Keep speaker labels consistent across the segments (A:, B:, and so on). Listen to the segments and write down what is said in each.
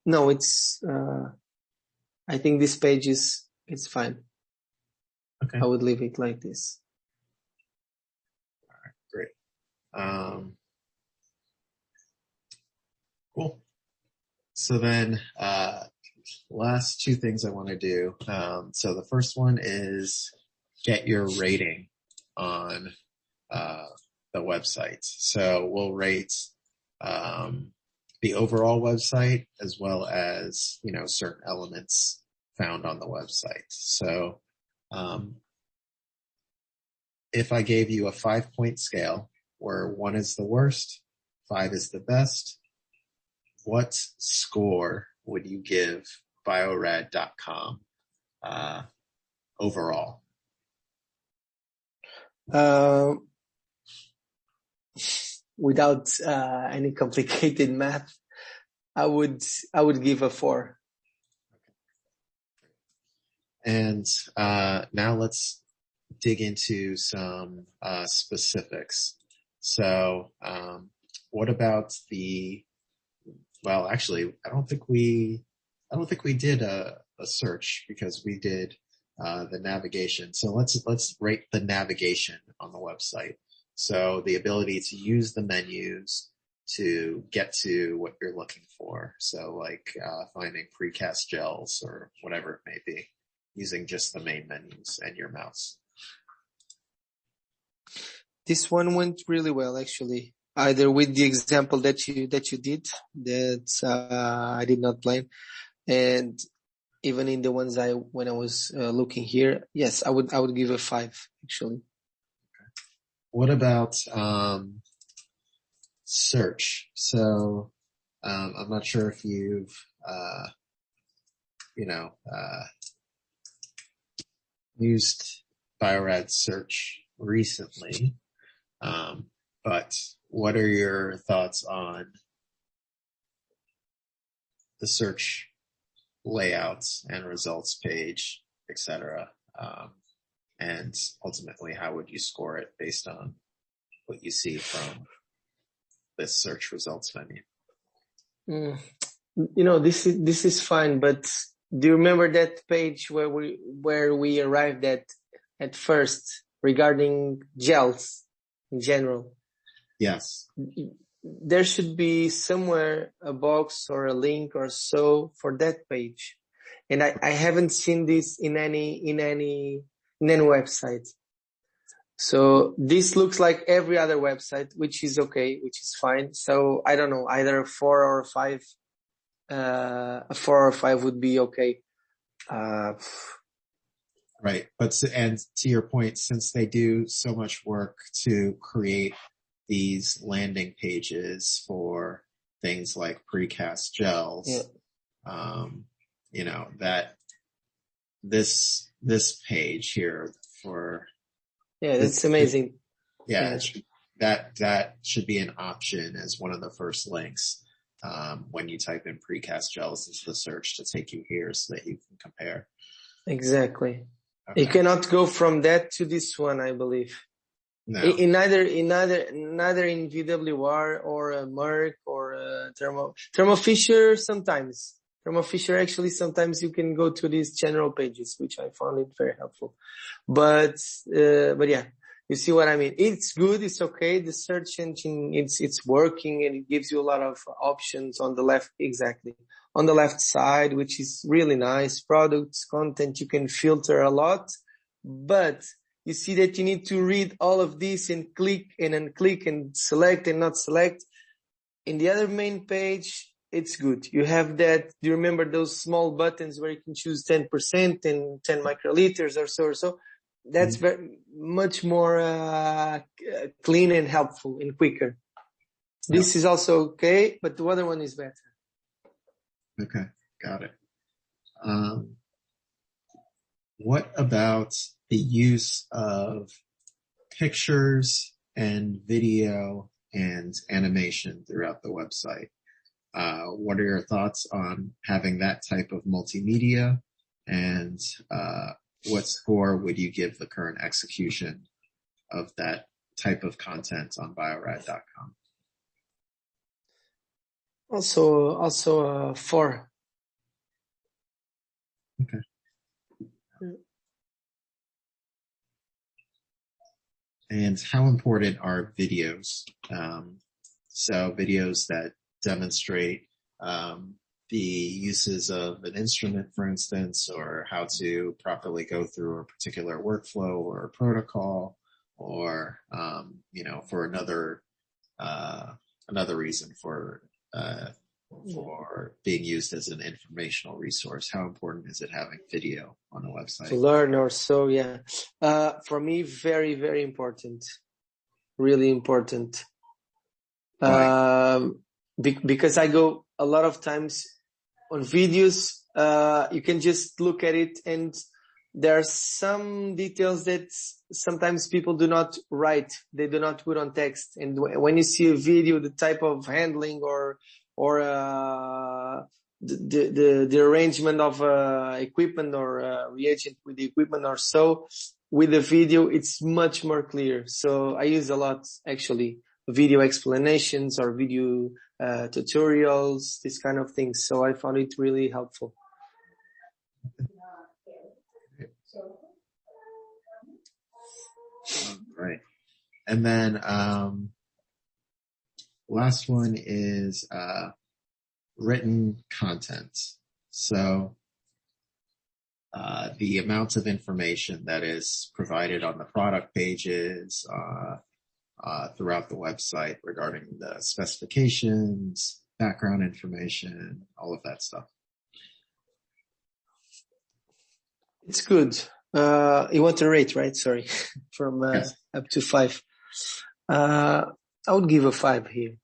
A: No, I think this page it's fine.
B: Okay.
A: I would leave it like this.
B: All right, great. Cool. So then, last two things I want to do. So the first one is get your rating on the website. So we'll rate the overall website as well as, certain elements found on the website. So if I gave you a 5-point scale where 1 is the worst, 5 is the best, what score would you give Bio-Rad.com overall?
A: Without any complicated math, I would give a 4.
B: And now let's dig into some specifics. So what about well, actually, I don't think we did a search because we did the navigation. So let's rate the navigation on the website. So the ability to use the menus to get to what you're looking for. So like finding precast gels or whatever it may be, using just the main menus and your mouse.
A: This one went really well, actually. Either with the example that you did, that I did not blame, and even in the ones when I was looking here, yes, I would give a 5 actually.
B: Okay. What about search? So I'm not sure if you've used Bio-Rad search recently, but what are your thoughts on the search layouts and results page, etc.? And ultimately, how would you score it based on what you see from this search results menu?
A: This is fine, but do you remember that page where we arrived at first regarding gels in general?
B: Yes.
A: There should be somewhere a box or a link or so for that page. And I haven't seen this in any website. So this looks like every other website, which is okay, which is fine. So I don't know, either a 4 or a 5. A 4 or 5 would be okay.
B: Right. And to your point, since they do so much work to create these landing pages for things like precast gels, that this page here for
A: that's amazing.
B: That should be an option as one of the first links when you type in precast gels into the search to take you here so that you can compare.
A: Exactly.
B: Okay.
A: You cannot go from that to this one, I believe.
B: No.
A: In neither in VWR or Merck or Thermo Fisher sometimes. Thermo Fisher actually sometimes you can go to these general pages, which I found it very helpful. But yeah, you see what I mean? It's good, it's okay. The search engine, it's working and it gives you a lot of options on the left, exactly. On the left side, which is really nice. Products, content, you can filter a lot, but you see that you need to read all of this and click and unclick and select and not select. In the other main page, it's good. You have that. Do you remember those small buttons where you can choose 10% and 10 microliters or so? That's very much more clean and helpful and quicker. Yeah. This is also okay, but the other one is better.
B: Okay, got it. What about the use of pictures and video and animation throughout the website? What are your thoughts on having that type of multimedia? And what score would you give the current execution of that type of content on Bio-Rad.com?
A: Also 4.
B: Okay. And how important are videos? So videos that demonstrate the uses of an instrument, for instance, or how to properly go through a particular workflow or a protocol, or for another reason for being used as an informational resource. How important is it having video on a
A: To
B: website?
A: learn or so, yeah. For me, very, very important. Really important.
B: Why?
A: Because I go a lot of times on videos, you can just look at it and there are some details that sometimes people do not write. They do not put on text. And when you see a video, the type of handling or the arrangement of equipment or reagent with the equipment or so, with the video, it's much more clear. So I use a lot actually video explanations or video tutorials, this kind of things. So I found it really helpful.
B: Right. And then last one is written content. So the amount of information that is provided on the product pages, throughout the website regarding the specifications, background information, all of that stuff.
A: It's good. You want to rate, right? Sorry. From
B: Yes.
A: up to 5. I would give a 5 here.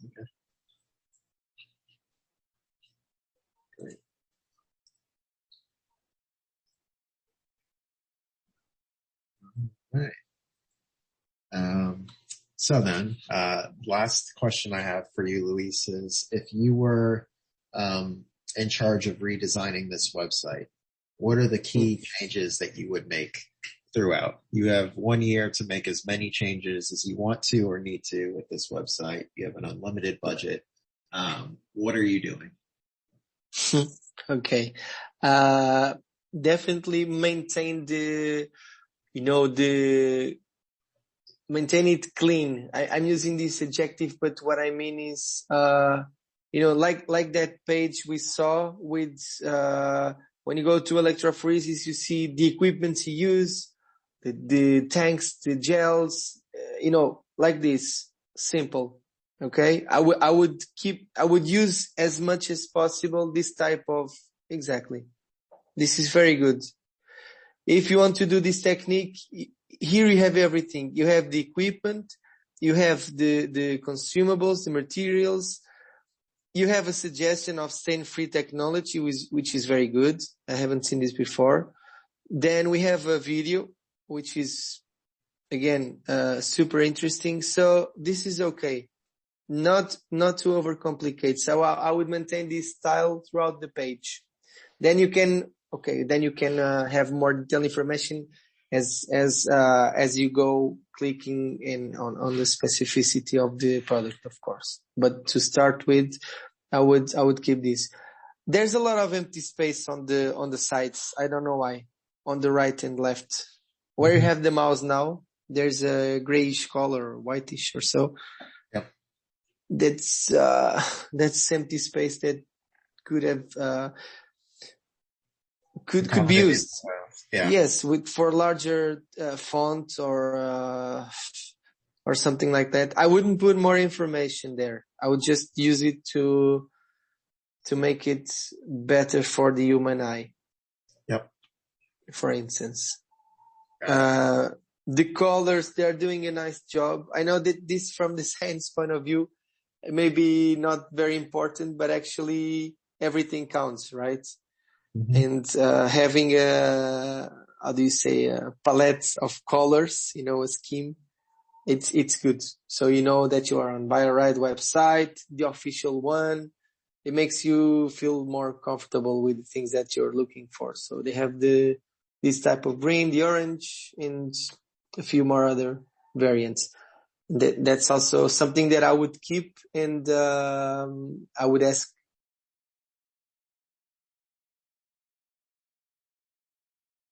B: Okay. Great. All right. So then, last question I have for you, Luis, is if you were in charge of redesigning this website, what are the key changes that you would make throughout? You have 1 year to make as many changes as you want to or need to with this website. You have an unlimited budget. What are you doing?
A: Okay. Definitely maintain maintain it clean. I'm using this adjective, but what I mean is, like that page we saw with, when you go to electrophoresis, you see the equipment you use, the tanks, the gels, like this, simple. Okay. I would use as much as possible this type of, exactly. This is very good. If you want to do this technique, here you have everything. You have the equipment, you have the consumables, the materials. You have a suggestion of stain-free technology, which is very good. I haven't seen this before. Then we have a video, which is, again, super interesting. So this is okay. Not to overcomplicate. So I would maintain this style throughout the page. Then you can have more detailed information as you go clicking in on the specificity of the product, of course. But to start with, I would keep this. There's a lot of empty space on the sides. I don't know why. On the right and left. Where you have the mouse now, there's a grayish color, whitish or so.
B: Yep.
A: That's empty space that could have, could be used.
B: Yeah.
A: Yes, for larger font or something like that. I wouldn't put more information there. I would just use it to make it better for the human eye.
B: Yep.
A: For instance, the colors, they're doing a nice job. I know that this, from the science point of view, maybe not very important, but actually everything counts, right? Mm-hmm. And having a palette of colors, a scheme, it's good. So you know that you are on BioRide website, the official one. It makes you feel more comfortable with the things that you're looking for. So they have this type of green, the orange, and a few more other variants. That's also something that I would keep, and I would ask